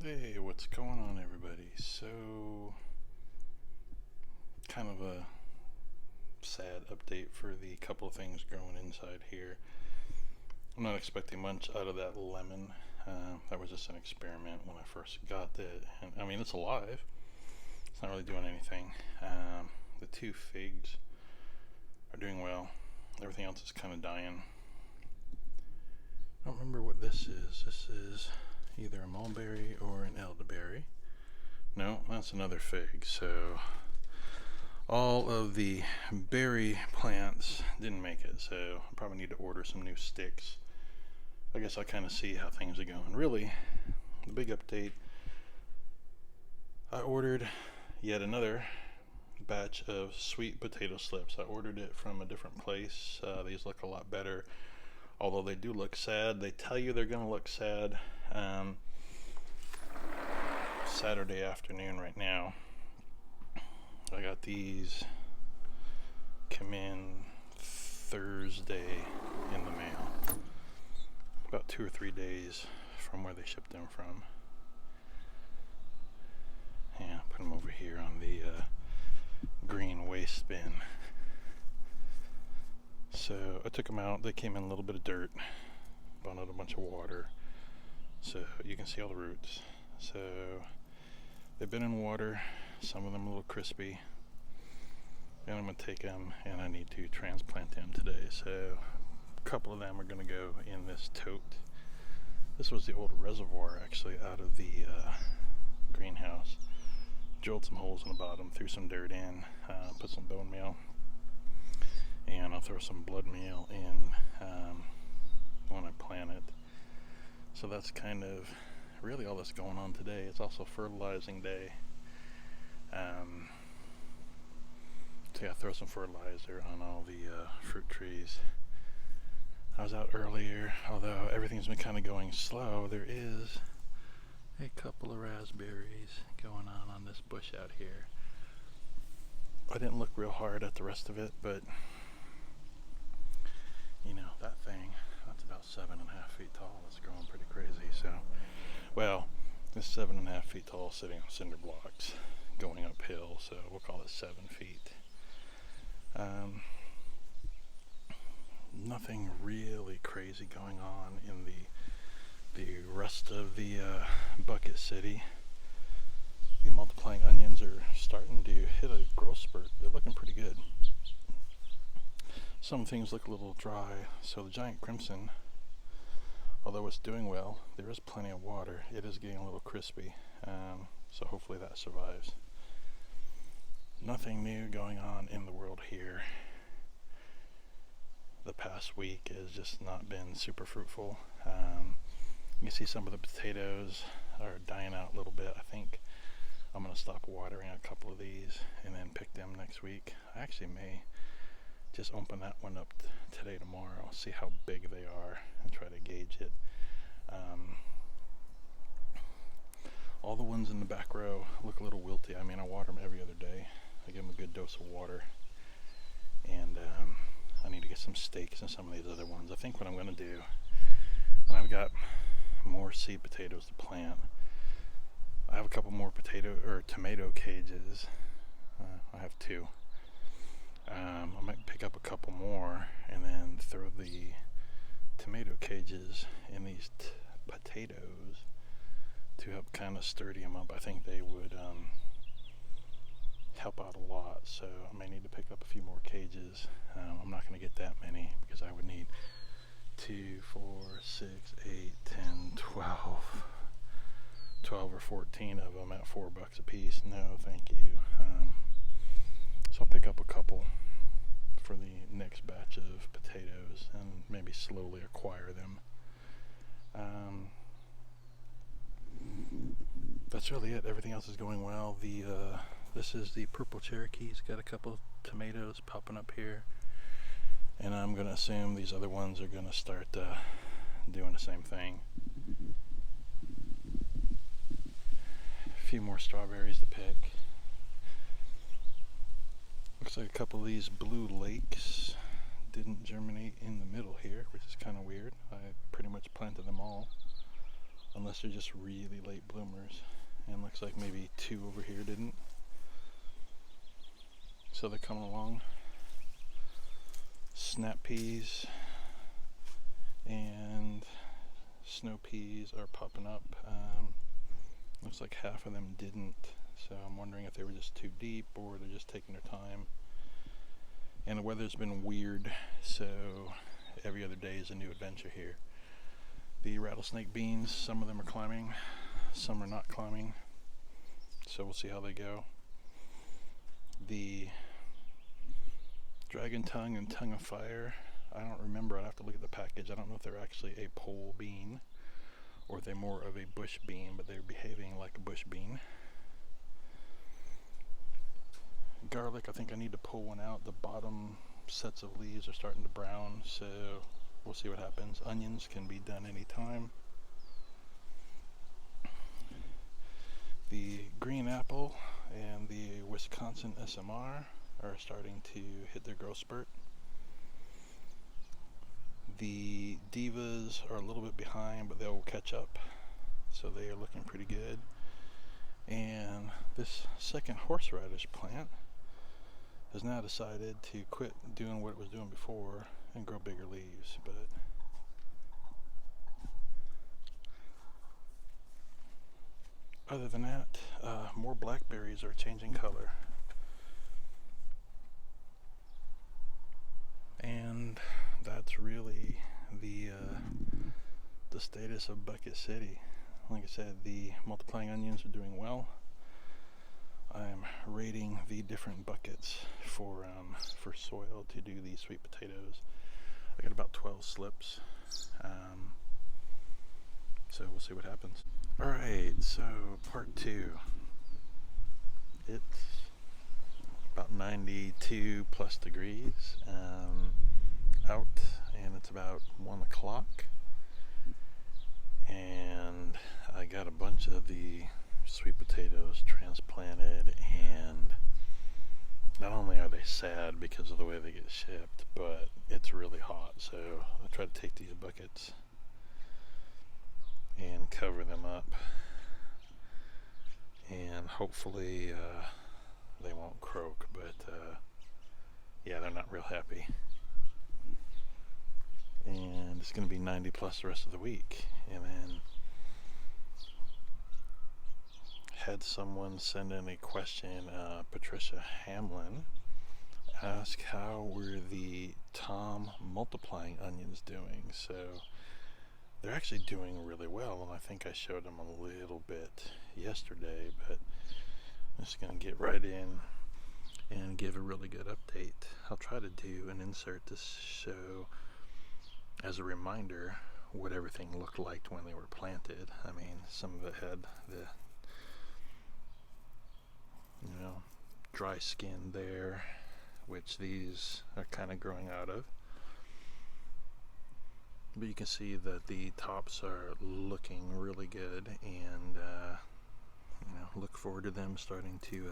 Hey, what's going on, everybody? So, kind of a sad update for the couple of things growing inside here. I'm not expecting much out of that lemon. That was just an experiment when I first got it. And I mean, it's alive. It's not really doing anything. The two figs are doing well. Everything else is kind of dying. I don't remember what this is. This is either a mulberry or an elderberry. No, that's another fig. So all of the berry plants didn't make it, so I probably need to order some new sticks. I guess I'll kind of see how things are going. Really, the big update, I ordered yet another batch of sweet potato slips. I ordered it from a different place. These look a lot better, although they do look sad. They tell you they're going to look sad. Saturday afternoon right now. I got these come in Thursday in the mail. About 2 or 3 days from where they shipped them from. Yeah, put them over here on the green waste bin. So I took them out. They came in a little bit of dirt, brought out a bunch of water, so you can see all the roots. So they've been in water, some of them a little crispy, and I'm going to take them and I need to transplant them today. So a couple of them are going to go in this tote. This was the old reservoir actually out of the greenhouse. Drilled some holes in the bottom, threw some dirt in, put some bone meal, and I'll throw some blood meal in when I plant it. So that's kind of really all that's going on today. It's also fertilizing day. So yeah, throw some fertilizer on all the fruit trees. I was out earlier, although everything's been kind of going slow. There is a couple of raspberries going on this bush out here. I didn't look real hard at the rest of it, but you know, that thing, that's about 7.5 feet tall. It's growing pretty crazy. So, well, it's 7.5 feet tall, sitting on cinder blocks, going uphill. So we'll call it 7 feet. Nothing really crazy going on in the rest of the bucket city. The multiplying onions are starting to hit a growth spurt. They're looking pretty good. Some things look a little dry. So the giant crimson, although it's doing well, there is plenty of water. It is getting a little crispy, so hopefully that survives. Nothing new going on in the world here. The past week has just not been super fruitful. You can see some of the potatoes are dying out a little bit. I think I'm going to stop watering a couple of these and then pick them next week. I actually may just open that one up today, tomorrow, see how big they are and try to gauge it. All the ones in the back row look a little wilty. I mean, I water them every other day. I give them a good dose of water, and I need to get some stakes in some of these other ones. I think what I'm going to do, and I've got more seed potatoes to plant. I have a couple more tomato cages. I have 2. I might pick up a couple more and then throw the tomato cages in these potatoes to help kind of sturdy them up. I think they would help out a lot, so I may need to pick up a few more cages. I'm not going to get that many because I would need 2, 4, 6, 8, 10, 12 or 14 of them at $4 a piece. No, thank you. So I'll pick up a couple for the next batch of potatoes and maybe slowly acquire them. That's really it. Everything else is going well. This is the purple Cherokee. It's got a couple of tomatoes popping up here, and I'm going to assume these other ones are going to start doing the same thing. A few more strawberries to pick. Looks like a couple of these blue lakes didn't germinate in the middle here, which is kind of weird. I pretty much planted them all unless they're just really late bloomers. And looks like maybe 2 over here didn't. So they're coming along. Snap peas and snow peas are popping up. Looks like half of them didn't. So I'm wondering if they were just too deep or they're just taking their time. And the weather's been weird, so every other day is a new adventure here. The rattlesnake beans, some of them are climbing, some are not climbing. So we'll see how they go. The dragon tongue and tongue of fire, I don't remember, I'd have to look at the package. I don't know if they're actually a pole bean or if they're more of a bush bean, but they're behaving like a bush bean. Garlic, I think I need to pull one out. The bottom sets of leaves are starting to brown, so we'll see what happens. Onions can be done anytime. The green apple and the Wisconsin SMR are starting to hit their growth spurt. The divas are a little bit behind, but they'll catch up, so they are looking pretty good. And this second horseradish plant has now decided to quit doing what it was doing before and grow bigger leaves. But other than that, more blackberries are changing color. And that's really the status of Bucket City. Like I said, the multiplying onions are doing well. I'm rating the different buckets for soil to do these sweet potatoes. I got about 12 slips, so we'll see what happens. Alright, so part 2. It's about 92 plus degrees out, and it's about 1 o'clock, and I got a bunch of the sweet potatoes transplanted, and not only are they sad because of the way they get shipped, but it's really hot, so I try to take these buckets and cover them up, and hopefully they won't croak, but yeah, they're not real happy. And it's going to be 90 plus the rest of the week. And then had someone send in a question, Patricia Hamlin, ask how were the Thom multiplying onions doing. So they're actually doing really well, and I think I showed them a little bit yesterday, but I'm just going to get right in and give a really good update. I'll try to do an insert to show as a reminder what everything looked like when they were planted. I mean, some of it had the dry skin there, which these are kind of growing out of, but you can see that the tops are looking really good, and look forward to them starting to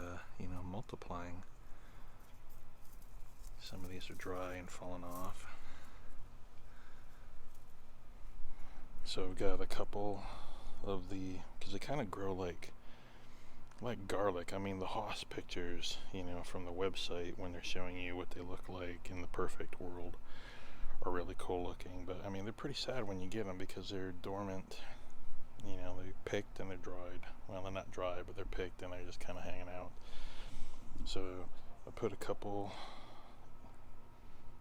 multiplying. Some of these are dry and falling off. So I've got a couple of the, because they kind of grow like garlic. I mean, the Haas pictures, from the website when they're showing you what they look like in the perfect world are really cool looking. But I mean, they're pretty sad when you get them because they're dormant. They're picked and they're dried. Well, they're not dry, but they're picked and they're just kind of hanging out. So I put a couple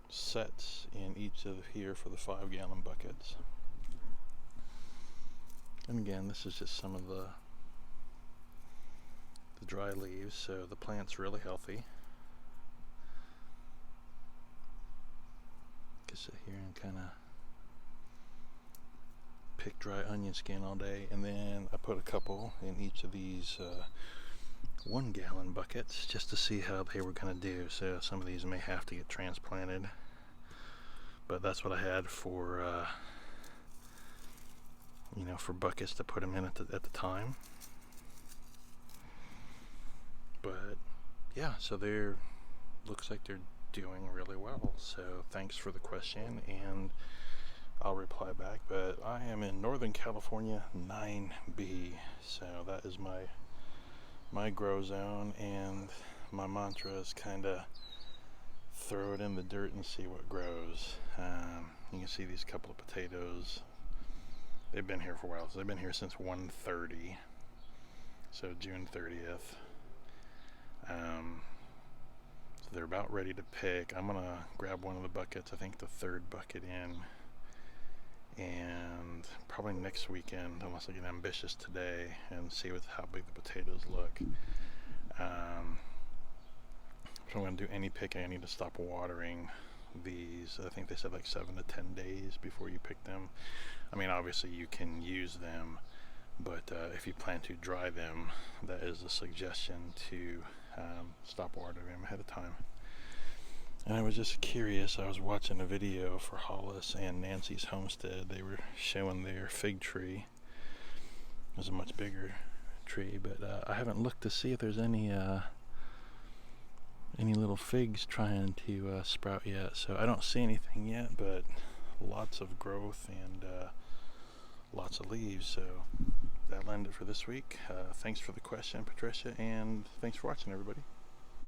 sets in each of here for the 5-gallon buckets. And again, this is just some of the dry leaves, so the plant's really healthy. Can sit here and kind of pick dry onion skin all day, and then I put a couple in each of these 1-gallon buckets just to see how they were going to do. So some of these may have to get transplanted, but that's what I had for for buckets to put them in at the time. But yeah, so they're looks like they're doing really well. So thanks for the question, and I'll reply back. But I am in Northern California 9B, so that is my grow zone, and my mantra is kind of throw it in the dirt and see what grows. You can see these couple of potatoes. They've been here for a while. So they've been here since 1:30, so June 30th. So they're about ready to pick. I'm gonna grab one of the buckets, I think the third bucket in, and probably next weekend, unless I get ambitious today, and see how big the potatoes look. If I'm going to do any picking, I need to stop watering these. I think they said like 7 to 10 days before you pick them. I mean, obviously you can use them, but if you plan to dry them, that is a suggestion to stop watering them ahead of time. And I was just curious, I was watching a video for Hollis and Nancy's homestead. They were showing their fig tree. It was a much bigger tree, but I haven't looked to see if there's any little figs trying to sprout yet. So I don't see anything yet, but lots of growth and lots of leaves. So that'll end it for this week. Thanks for the question, Patricia, and thanks for watching, everybody.